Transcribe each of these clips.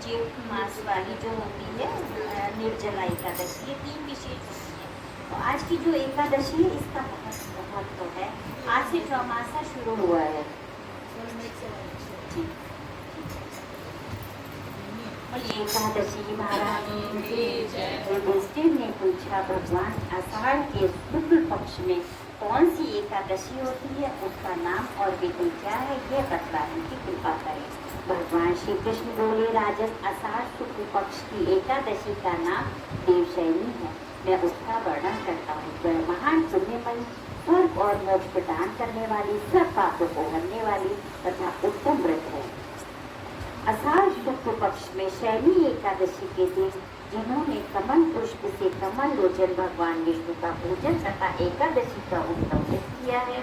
जेठ मास वाली जो होती है निर्जला एकादशी, ये 3 विशेष होती है। तो आज की जो एकादशी है इसका बहुत महत्व है। आज से चौमासा शुरू हुआ है। एकादशी महारानी ने पूछा, भगवान आषाढ़ के शुक्ल पक्ष में कौन सी एकादशी होती है, उसका नाम और विधि क्या है, यह बतलाने की कृपा करें। भगवान श्री कृष्ण बोले, राजन आषाढ़ शुक्ल पक्ष की एकादशी का नाम देवशैनी है। मैं उसका वर्णन करता हूँ। वह महान पुण्यमयी, स्वर्ग और मोक्ष प्रदान करने वाली, सब पापों को हरने वाली तथा उत्तम व्रत है। आषाढ़ शुक्ल पक्ष में शैनी एकादशी के दिन जिन्होंने कमल पुष्प से कमल लोचन भगवान विष्णु का पूजन तथा एकादशी का उत्तम व्रत किया है,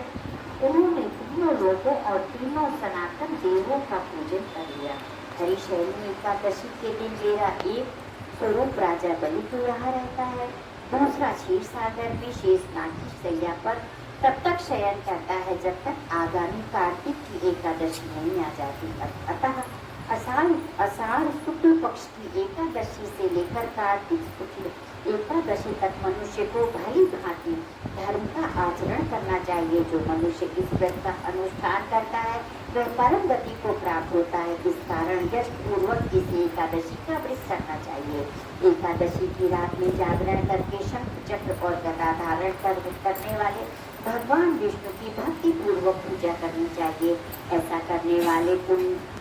उन्होंने तीनों लोगों और तीनों सनातन देवों का पूजन कर लिया। हरिशैनी एकादशी के दिन मेरा एक स्वरूप राजा बलि तो यहाँ रहता है, दूसरा क्षीर सागर में शेषनाग की शैया पर तब तक शयन करता है जब तक आगामी कार्तिक की एकादशी नहीं आ जाती। अतः आषाढ़ शुक्ल पक्ष की एकादशी से लेकर कार्तिक शुक्ल एकादशी तक मनुष्य को भली भांति धर्म का आचरण करना चाहिए। जो मनुष्य इस व्रत का अनुष्ठान करता है वह परम गति को प्राप्त होता है। इस कारण यश पूर्वक इस एकादशी का व्रत करना चाहिए। एकादशी की रात में जागरण करके शंख चक्र और गदा धारण करने वाले भगवान विष्णु की भक्ति पूर्वक पूजा करनी चाहिए। ऐसा करने वाले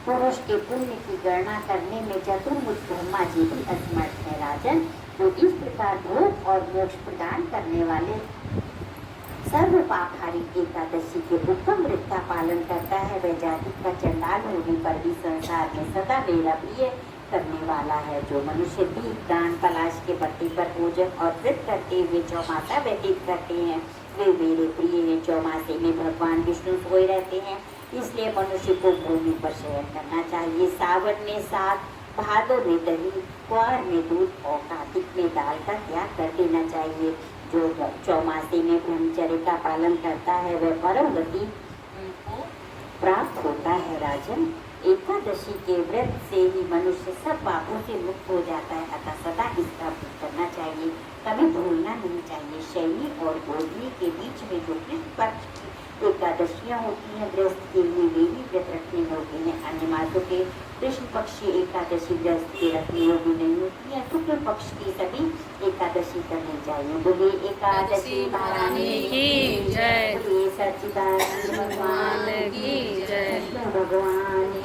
पुरुष के पुण्य की गणना करने में चतुर्मुख ब्रह्मा जी भी असमर्थ है। राजन, जो इस प्रकार भोग और मोक्ष प्रदान करने वाले सर्व पापहारी एकादशी के उत्तम व्रत का पालन करता है, वह जाति का चंडाल होने पर भी संसार में सदा मेरा प्रिय करने वाला है। जो मनुष्य दीप दान पलाश के पत्ती पर भोजन और व्रत करते हुए चौमासा व्यतीत करते हैं, वे मेरे प्रिय हैं। चौमासे में भगवान विष्णु सोए रहते हैं, इसलिए मनुष्य को भूमि पर शयन करना चाहिए। सावन में साग, भादों में दही, कुआर में दूध और कार्तिक में दाल का त्याग कर देना चाहिए। जो चौमासे में ब्रह्मचर्य का पालन करता है वह परम गति को प्राप्त होता है। राजन, एकादशी के व्रत से ही मनुष्य सब पापों से मुक्त हो जाता है। अतः सदा इसका व्रत करना चाहिए, कभी भूलना नहीं चाहिए। शैनी और गोधनी के बीच में जो कृष्ण पक्ष की एकादशियाँ होती हैं, गृहस्थ के लिए वे भी व्रत रखने होते हैं। अन्य मासों के कृष्ण पक्ष की एकादशी गृहस्थ के रखने योग्य नहीं होती है। शुक्ल पक्ष की सभी एकादशी करनी चाहिए। बोले एकादशी महारानी की जय, बोले सच्चिदानंद भगवान की जय, कृष्ण भगवान